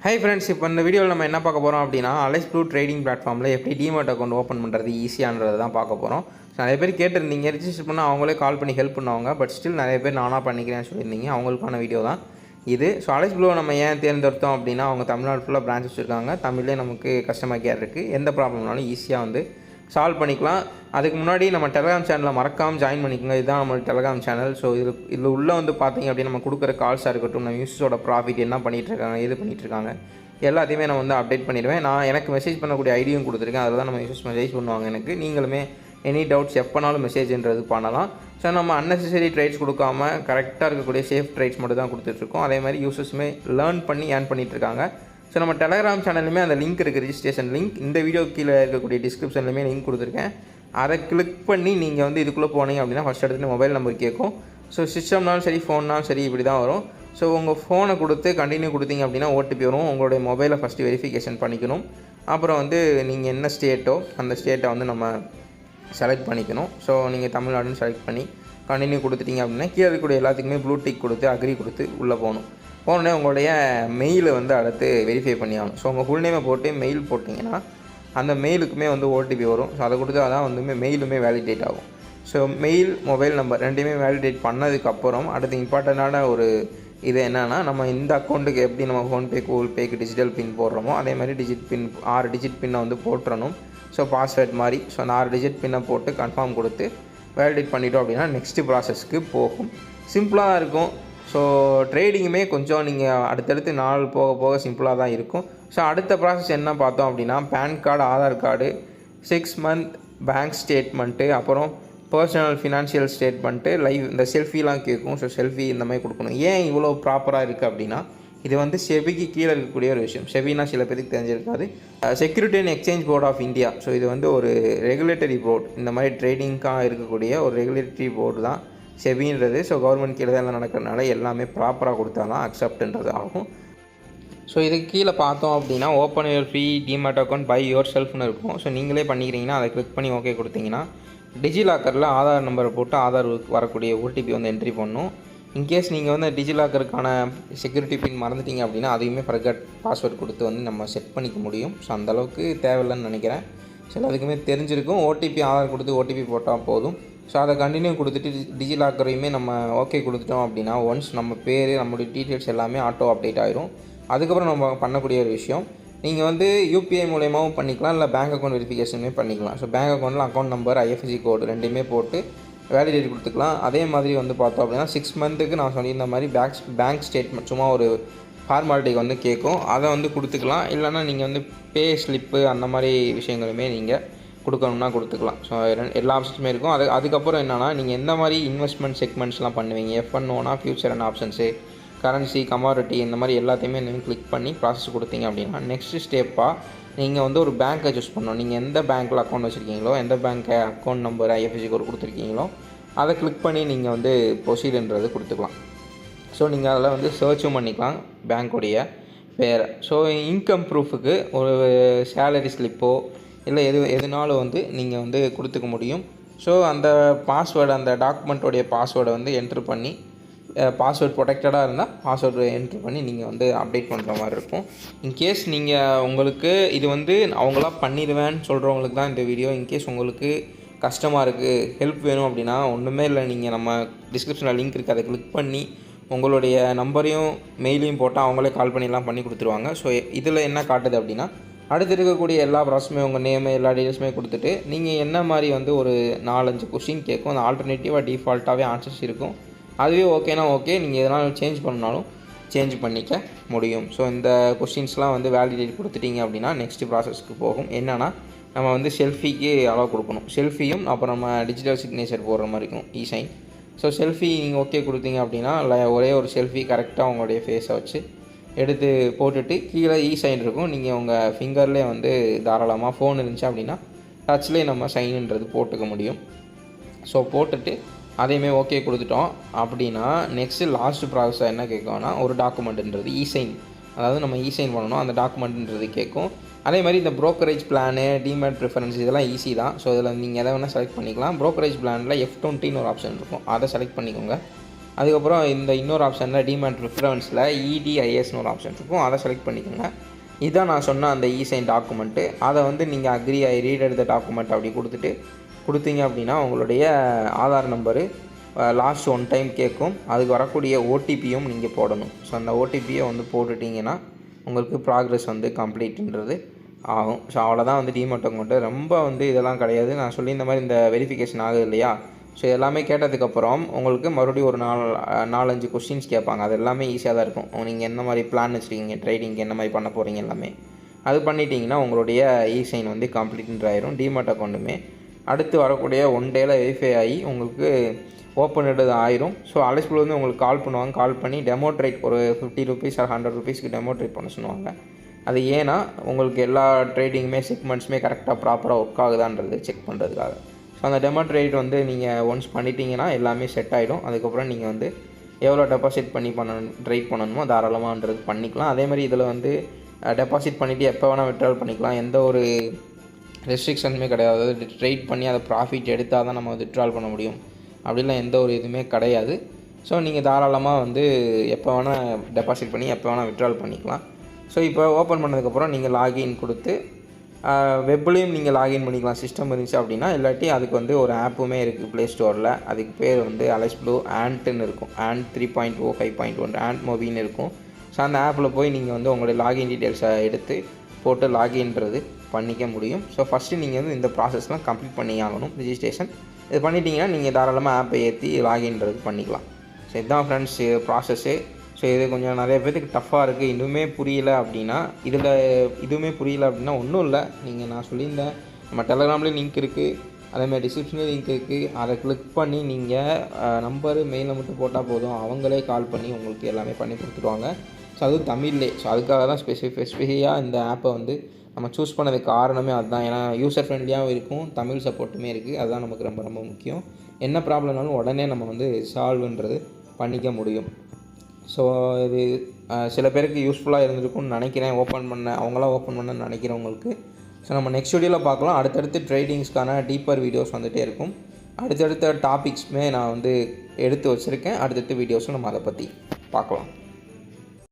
Hi friends, இப்போ இந்த வீடியோவில் நம்ம என்ன பார்க்க போகிறோம் அப்படின்னா, அலைஸ் ப்ளூ ட்ரேடிங் பிளாட்ஃபார்மில் எப்படி டிமேட் அக்கௌண்ட் ஓப்பன் பண்ணுறது ஈஸியானது தான் பார்க்க போகிறோம். ஸோ நிறைய பேர் கேட்டிருந்தீங்க, ரிஜிஸ்டர் பண்ணால் அவங்களே கால் பண்ணி ஹெல்ப் பண்ணுவாங்க. பட் ஸ்டில் நிறைய பேர் நானாக பண்ணிக்கிறேன்னு சொல்லியிருந்தீங்க. அவங்களுக்கான வீடியோ தான் இது. ஸோ அலைஸ் ப்ளூவை நம்ம ஏன் தேர்ந்தெடுத்தோம் அப்படின்னா, அவங்க தமிழ்நாடு ஃபுல்லாக பிரான்ச் வச்சுருக்காங்க. தமிழ்லேயே நமக்கு கஸ்டமர் கேர் இருக்குது. எந்த ப்ராப்ளம்னாலும் ஈஸியாக வந்து சால்வ் பண்ணிக்கலாம். அதுக்கு முன்னாடி நம்ம டெலகிராம் சேனலில் மறக்காமல் ஜாயின் பண்ணிக்கோங்க. இதுதான் நம்ம டெலகிராம் சேனல். ஸோ இதில் உள்ளே வந்து பார்த்தீங்க அப்படின்னா, நம்ம கொடுக்குற கால்ஸாக இருக்கட்டும், நம்ம யூஸஸோட ப்ராஃபிட் என்ன பண்ணிகிட்ருக்காங்க, எது பண்ணிகிட்ருக்காங்க, எல்லாத்தையுமே நான் வந்து அப்டேட் பண்ணிடுவேன். நான் எனக்கு மெசேஜ் பண்ணக்கூடிய ஐடியும் கொடுத்துருக்கேன். அதில் தான் நம்ம யூஸஸ் மெசேஜ் பண்ணுவாங்க எனக்கு. நீங்களுமே எனி டவுட்ஸ் எப்போனாலும் மெசேஜ்ன்றது பண்ணலாம். ஸோ நம்ம அன்னெசரி ட்ரேட்ஸ் கொடுக்காம கரெக்டாக இருக்கக்கூடிய சேஃப் ட்ரேட்ஸ் மட்டும் தான் கொடுத்துட்ருக்கோம். அதே மாதிரி யூஸஸுமே லேர்ன் பண்ணி ஏர்ன் பண்ணிகிட்ருக்காங்க. ஸோ நம்ம டெலகிராம் சேனலுமே அந்த லிங்க் இருக்குது, ரிஜிஸ்ட்ரேஷன் லிங்க். இந்த வீடியோ கீழே இருக்கக்கூடிய டிஸ்கிரிப்ஷன்லையுமே லிங்க் கொடுத்துருக்கேன். அதை கிளிக் பண்ணி நீங்கள் வந்து இதுக்குள்ளே போனீங்க அப்படின்னா ஃபஸ்ட் எடுத்துகிட்டு மொபைல் நம்பர் கேட்கும். ஸோ சிஸ்டம்னாலும் சரி, ஃபோன்னாலும் சரி, இப்படி தான் வரும். ஸோ உங்கள் ஃபோனை கொடுத்து கண்டினியூ கொடுத்தீங்க அப்படின்னா ஓடிபி வரும். உங்களுடைய மொபைலை ஃபஸ்ட்டு வெரிஃபிகேஷன் பண்ணிக்கணும். அப்புறம் வந்து நீங்கள் என்ன ஸ்டேட்டோ அந்த ஸ்டேட்டை வந்து நம்ம செலக்ட் பண்ணிக்கணும். ஸோ நீங்கள் தமிழ்நாடுன்னு செலக்ட் பண்ணி கண்டினியூ கொடுத்துட்டீங்க அப்படின்னா கீழே இருக்கக்கூடிய எல்லாத்துக்குமே ப்ளூ டிக் கொடுத்து அக்ரி கொடுத்து உள்ளே போகணும். போனோடனே உங்களுடைய மெயிலை வந்து அடுத்து வெரிஃபை பண்ணி ஆகணும். ஸோ உங்கள் ஃபுல் நேமை போட்டு மெயில் போட்டிங்கன்னா அந்த மெயிலுக்குமே வந்து ஓடிபி வரும். ஸோ அதை கொடுத்து அதான் வந்து மெயிலுமே வேலிடேட் ஆகும். ஸோ மெயில், மொபைல் நம்பர் ரெண்டையுமே வேலிடேட் பண்ணதுக்கப்புறம் அடுத்து இம்பார்ட்டண்ட்டான ஒரு இது என்னென்னா, நம்ம இந்த அக்கௌண்ட்டுக்கு எப்படி நம்ம ஃபோன்பே, கூகுள் பேக்கு டிஜிட்டல் பின் போடுறோமோ அதே மாதிரி 6 டிஜிட் பின்னை வந்து போட்டுறணும். ஸோ பாஸ்வேர்ட் மாதிரி. ஸோ அந்த 6 டிஜிட் பின்னை போட்டு கன்ஃபார்ம் கொடுத்து வேலிடேட் பண்ணிட்டோம் அப்படின்னா நெக்ஸ்ட்டு ப்ராசஸ்க்கு போகும். சிம்பிளாக தான் இருக்கும். ஸோ ட்ரேடிங்குமே கொஞ்சம் நீங்கள் அடுத்தடுத்து நாள் போக போக சிம்பிளாக தான் இருக்கும். ஸோ அடுத்த ப்ராசஸ் என்ன பார்த்தோம் அப்படின்னா, PAN card, Aadhaar card, 6 month bank statement, அப்புறம் பர்சனல் ஃபினான்ஷியல் ஸ்டேட்மெண்ட்டு, லைவ் இந்த செல்ஃபிலாம் கேட்கும். ஸோ செல்ஃபி இந்த மாதிரி கொடுக்கணும். ஏன் இவ்வளோ ப்ராப்பராக இருக்குது அப்படின்னா, இது வந்து செபிக்கு கீழே இருக்கக்கூடிய ஒரு விஷயம். செபினா சில பேருக்கு தெரிஞ்சிருக்காது. Security and exchange board of India. So இது வந்து ஒரு ரெகுலேட்டரி போர்டு. இந்த மாதிரி ட்ரேடிங்காக இருக்கக்கூடிய ஒரு ரெகுலேட்டரி போர்டு தான் செபின்றது. ஸோ கவர்மெண்ட் கீழே தான் நடக்கிறதுனால எல்லாமே ப்ராப்பராக கொடுத்தா தான் அக்செப்ட்ன்றது ஆகும். ஸோ இதுக்கு கீழே பார்த்தோம் அப்படின்னா, open your free demat account by your செல்ஃப்னு இருக்கும். ஸோ நீங்களே பண்ணிக்கிறீங்கன்னா அதை கிளிக் பண்ணி ஓகே கொடுத்தீங்கன்னா, டிஜிலாக்கரில் ஆதார் நம்பரை போட்டு ஆதார் வரக்கூடிய ஓடிபி வந்து என்ட்ரி பண்ணணும். இன்கேஸ் நீங்கள் வந்து டிஜிலாக்கருக்கான செக்யூரிட்டி பின் மறந்துட்டீங்க அப்படின்னா அதையுமே ஃபர்கட் பாஸ்வேர்ட் கொடுத்து வந்து நம்ம செட் பண்ணிக்க முடியும். ஸோ அந்தளவுக்கு தேவையில்லைன்னு நினைக்கிறேன். ஸோ எல்லாத்துக்குமே தெரிஞ்சிருக்கும். ஓடிபி ஆதார் கொடுத்து ஓடிபி போட்டால் போதும். ஸோ அதை கண்டினியூ கொடுத்துட்டு டிஜிலாக்கரையுமே நம்ம ஓகே கொடுத்துட்டோம் அப்படின்னா ஒன்ஸ் நம்ம பேர், நம்மளுடைய டீட்டெயில்ஸ் எல்லாமே ஆட்டோ அப்டேட் ஆயிரும். அதுக்கப்புறம் நம்ம பண்ணக்கூடிய ஒரு விஷயம், நீங்கள் வந்து யூபிஐ மூலயமாவும் பண்ணிக்கலாம், இல்லை பேங்க் அக்கௌண்ட் வெரிஃபிகேஷனுமே பண்ணிக்கலாம். ஸோ பேங்க் அக்கௌண்ட்டில் அக்கௌண்ட் நம்பர், ஐஎஃப்எஸ்சி கோடு ரெண்டுமே போட்டு வேலிடேட் கொடுத்துக்கலாம். அதே மாதிரி வந்து பார்த்தோம் அப்படின்னா 6 மந்த்துக்கு நான் சொல்லியிருந்த மாதிரி பேங்க் ஸ்டேட்மெண்ட் சும்மா ஒரு ஃபார்மாலிட்டிக்கு வந்து கேட்கும். அதை வந்து கொடுத்துக்கலாம். இல்லைனா நீங்கள் வந்து பே ஸ்லிப்பு அந்த மாதிரி விஷயங்களுமே நீங்கள் கொடுக்கணும்னா கொடுத்துக்கலாம். ஸோ எல்லா ஆப்ஷன்ஸுமே இருக்கும். அதுக்கப்புறம் என்னென்னா, நீங்கள் எந்த மாதிரி இன்வெஸ்ட்மெண்ட் செக்மெண்ட்ஸ்லாம் பண்ணுவீங்க, F1 future and options, currency, commodity, இந்த மாதிரி எல்லாத்தையுமே நீங்கள் கிளிக் பண்ணி ப்ராசஸ் கொடுத்தீங்க அப்படின்னா நெக்ஸ்ட்டு ஸ்டெப்பாக நீங்கள் வந்து ஒரு பேங்க்கை சூஸ் பண்ணணும். நீங்கள் எந்த பேங்க்கில் அக்கௌண்ட் வச்சுருக்கீங்களோ, எந்த பேங்க்கை அக்கௌண்ட் நம்பர், ஐஎஃப்எஸ்சி கோட் கொடுத்துருக்கீங்களோ அதை கிளிக் பண்ணி நீங்கள் வந்து ப்ரொசீடுன்றது கொடுத்துக்கலாம். ஸோ நீங்கள் அதில் வந்து சர்ச்சும் பண்ணிக்கலாம் பேங்க்குடைய பேரை. ஸோ இன்கம் ப்ரூஃபுக்கு ஒரு சேலரி ஸ்லிப்போ இல்லை எதுனாலும் வந்து நீங்கள் வந்து கொடுத்துக்க முடியும். ஸோ அந்த பாஸ்வேர்டு, அந்த டாக்குமெண்ட்டோடைய பாஸ்வேர்டை வந்து என்ட்ரு பண்ணி, பாஸ்வேர்ட் ப்ரொடெக்டடாக இருந்தால் பாஸ்வேர்டு என்ட்ரு பண்ணி நீங்கள் வந்து அப்டேட் பண்ணுற மாதிரி இருக்கும். இன்கேஸ் நீங்கள் உங்களுக்கு இது வந்து அவங்களா பண்ணிடுவேன்னு சொல்கிறவங்களுக்கு தான் இந்த வீடியோ. இன்கேஸ் உங்களுக்கு கஷ்டமாக இருக்குது, ஹெல்ப் வேணும் அப்படின்னா ஒன்றுமே இல்லை, நீங்கள் நம்ம டிஸ்கிரிப்ஷனில் லிங்க் இருக்குது, அதை கிளிக் பண்ணி உங்களுடைய நம்பரையும் மெயிலையும் போட்டால் அவங்களே கால் பண்ணிலாம் பண்ணி கொடுத்துருவாங்க. ஸோ இதில் என்ன காட்டுது அப்படின்னா, அடுத்து இருக்கக்கூடிய எல்லா ப்ராசஸுமே உங்கள் நேமு, எல்லா டீட்டெயில்ஸுமே கொடுத்துட்டு நீங்கள் என்ன மாதிரி வந்து ஒரு 4-5 கொஸ்டின் கேட்கும். அந்த ஆல்டர்னேட்டிவாக டிஃபால்ட்டாகவே ஆன்சர்ஸ் இருக்கும். அதுவே ஓகேனா ஓகே, நீங்கள் எதனால் சேஞ்ச் பண்ணாலும் சேஞ்ச் பண்ணிக்க முடியும். ஸோ இந்த கொஸ்டின்ஸ்லாம் வந்து வேலிடேட் கொடுத்துட்டீங்க அப்படின்னா நெக்ஸ்ட்டு ப்ராசஸ்க்கு போகும். என்னென்னா, நம்ம வந்து செல்ஃபிக்கு அலோவ் கொடுக்கணும். செல்ஃபியும் அப்புறம் நம்ம டிஜிட்டல் சிக்னேச்சர் போடுற மாதிரி இருக்கும், இ-சைன். ஸோ செல்ஃபி நீங்கள் ஓகே கொடுத்தீங்க அப்படின்னா ஒரே ஒரு செல்ஃபி கரெக்டாக உங்களுடைய ஃபேஸை வச்சு எடுத்து போட்டுட்டு கீழே இ-சைன் இருக்கும். நீங்கள் உங்கள் ஃபிங்கர்லேயே வந்து தாராளமாக ஃபோன் இருந்துச்சு அப்படின்னா டச்லேயே நம்ம சைனுன்றது போட்டுக்க முடியும். ஸோ போட்டுட்டு அதையுமே ஓகே கொடுத்துட்டோம் அப்படின்னா நெக்ஸ்ட்டு லாஸ்ட்டு ப்ராசஸாக என்ன கேட்கும்னா, ஒரு டாக்குமெண்ட்டுன்றது இ-சைன், அதாவது நம்ம இ-சைன் பண்ணணும், அந்த டாக்குமெண்ட்டுன்றது கேட்கும். அதே மாதிரி இந்த ப்ரோக்கரேஜ் பிளானு, டிமேட் ப்ரிஃபரன்ஸ் இதெல்லாம் ஈஸி தான். ஸோ இதில் நீங்கள் எதை வேணால் செலக்ட் பண்ணிக்கலாம். ப்ரோக்கரேஜ் பிளானில் F20ன்னு ஒரு ஆப்ஷன் இருக்கும், அதை செலக்ட் பண்ணிக்கோங்க. அதுக்கப்புறம் இந்த இன்னொரு ஆப்ஷனில் டிமேட் ப்ரிஃபரன்ஸில் EDISன்னு ஒரு ஆப்ஷன் இருக்கும், அதை செலக்ட் பண்ணிக்கோங்க. இதான் நான் சொன்ன அந்த இசைன் டாக்குமெண்ட்டு. அதை வந்து நீங்கள் அக்ரி ஐ ரீட் எடுத்த டாக்குமெண்ட் அப்படி கொடுத்தீங்க அப்படின்னா உங்களுடைய ஆதார் நம்பரு லாஸ்ட் 1 டைம் கேட்கும். அதுக்கு வரக்கூடிய ஓடிபியும் நீங்கள் போடணும். ஸோ அந்த ஓடிபியை வந்து போட்டுட்டிங்கன்னா உங்களுக்கு ப்ராக்ரஸ் வந்து கம்ப்ளீட்ன்றது ஆகும். ஸோ அவ்வளோதான் வந்து டிமேட் அக்கௌண்ட்டு. ரொம்ப வந்து இதெல்லாம் கிடையாது. நான் சொல்லி இந்த மாதிரி இந்த வெரிஃபிகேஷன் ஆகுது இல்லையா, ஸோ எல்லாமே கேட்டதுக்கப்புறம் உங்களுக்கு மறுபடியும் ஒரு 4-5 கொஸ்டின்ஸ் கேட்பாங்க. அது எல்லாமே ஈஸியாக தான் இருக்கும். நீங்கள் என்ன மாதிரி பிளான் வச்சுருக்கீங்க, ட்ரேடிங்க்கு என்ன மாதிரி பண்ண போகிறீங்க எல்லாமே அது பண்ணிட்டீங்கன்னா உங்களுடைய இசைன் வந்து கம்ப்ளீட்ன்ற ஆயிரும். டிமேட் அக்கௌண்ட்டுமே அடுத்து வரக்கூடிய 1 டேயில் வெரிஃபை ஆகி உங்களுக்கு ஓப்பன் ஆயிரும். ஸோ அலெக்ஸ் ப்ளூ வந்து உங்களுக்கு கால் பண்ணுவாங்க. கால் பண்ணி டெமோ ட்ரேட் ஒரு ₹50 ஆர் ₹100 டெமோ ட்ரேட் பண்ண சொல்லுவாங்க. அது ஏன்னா உங்களுக்கு எல்லா ட்ரேடிங்குமே செக்மெண்ட்ஸுமே கரெக்டாக ப்ராப்பராக ஒர்க் ஆகுதான்றது செக் பண்ணுறதுக்காக. ஸோ அந்த டெமோ ட்ரேட் வந்து நீங்கள் ஒன்ஸ் பண்ணிட்டீங்கன்னா எல்லாமே செட் ஆகிடும். அதுக்கப்புறம் நீங்கள் வந்து எவ்வளோ டெபாசிட் ட்ரேட் பண்ணணுமோ தாராளமாகன்றது பண்ணிக்கலாம். அதே மாதிரி இதில் வந்து டெபாசிட் பண்ணிவிட்டு எப்போ வேணால் விட்ரால் பண்ணிக்கலாம். எந்த ஒரு ரெஸ்ட்ரிக்ஷனுமே கிடையாது. அதாவது ட்ரேட் பண்ணி அதை ப்ராஃபிட் எடுத்தால் தான் நம்ம விட்ரால் பண்ண முடியும் அப்படிலாம் எந்த ஒரு இதுவுமே கிடையாது. ஸோ நீங்கள் தாராளமாக வந்து எப்போ வேணால் டெபாசிட் பண்ணி எப்போ வேணால் விட்ரால் பண்ணிக்கலாம். ஸோ இப்போ ஓப்பன் பண்ணதுக்கப்புறம் நீங்கள் லாகின் கொடுத்து வெப்லேயும் நீங்கள் லாகின் பண்ணிக்கலாம் சிஸ்டம் இருந்துச்சு அப்படின்னா. இல்லாட்டி அதுக்கு வந்து ஒரு ஆப்புமே இருக்குது ப்ளே ஸ்டோரில். அதுக்கு பேர் வந்து அலெக்ஸ் ப்ளூ ஆண்ட்னு இருக்கும். ஆண்ட் 3.0 5.1 ஆண்ட் மொபின்னு இருக்கும். ஸோ அந்த ஆப்பில் போய் நீங்கள் வந்து உங்களுடைய லாகின் டீட்டெயில்ஸை எடுத்து போட்டு லாகின்றது பண்ணிக்க முடியும். ஸோ ஃபஸ்ட்டு நீங்கள் வந்து இந்த ப்ராசஸ்லாம் கம்ப்ளீட் பண்ணி ஆகணும். ரிஜிஸ்ட்ரேஷன் இது பண்ணிட்டீங்கன்னா நீங்கள் தாராளமாக ஆப்பை ஏற்றி லாகின்றது பண்ணிக்கலாம். ஸோ இதுதான் ஃப்ரெண்ட்ஸ் ப்ராசஸ்ஸு. ஸோ இது கொஞ்சம் நிறைய பேருக்கு டஃப்பாக இருக்குது. இன்னுமே புரியல அப்படின்னா ஒன்றும் இல்லை. நான் சொல்லியிருந்தேன் நம்ம டெலகிராம்லேயும் லிங்க் இருக்குது, அதேமாதிரி டிஸ்கிரிப்ஷன்லேயும் லிங்க் இருக்குது. அதை கிளிக் பண்ணி நீங்கள் நம்பரு மெயிலில் மட்டும் போட்டால் போதும், அவங்களே கால் பண்ணி உங்களுக்கு எல்லாமே பண்ணி கொடுத்துருவாங்க. ஸோ அதுவும் தமிழ்லே. ஸோ அதுக்காக தான் ஸ்பெசிஃபிக்காக இந்த ஆப்பை வந்து நம்ம சூஸ் பண்ணதுக்கு காரணமே அதுதான். ஏன்னா யூசர் ஃப்ரெண்ட்லியாகவும் இருக்கும், தமிழ் சப்போர்ட்டுமே இருக்குது. அதுதான் நமக்கு ரொம்ப ரொம்ப முக்கியம். என்ன ப்ராப்ளம்னாலும் உடனே நம்ம வந்து சால்வ்ன்றது பண்ணிக்க முடியும். ஸோ இது சில பேருக்கு யூஸ்ஃபுல்லாக இருந்திருக்கும்னு நினைக்கிறேன். அவங்களாம் ஓப்பன் பண்ண நினைக்கிறவங்களுக்கு. ஸோ நம்ம நெக்ஸ்ட் வீடியோவில் பார்க்கலாம். அடுத்தடுத்து ட்ரேடிங்ஸ்க்கான டீப்பர் வீடியோஸ் வந்துகிட்டே இருக்கும். அடுத்தடுத்த டாபிக்ஸுமே நான் வந்து எடுத்து வச்சுருக்கேன். அடுத்தடுத்த வீடியோஸும் நம்ம அதை பற்றி பார்க்கலாம்.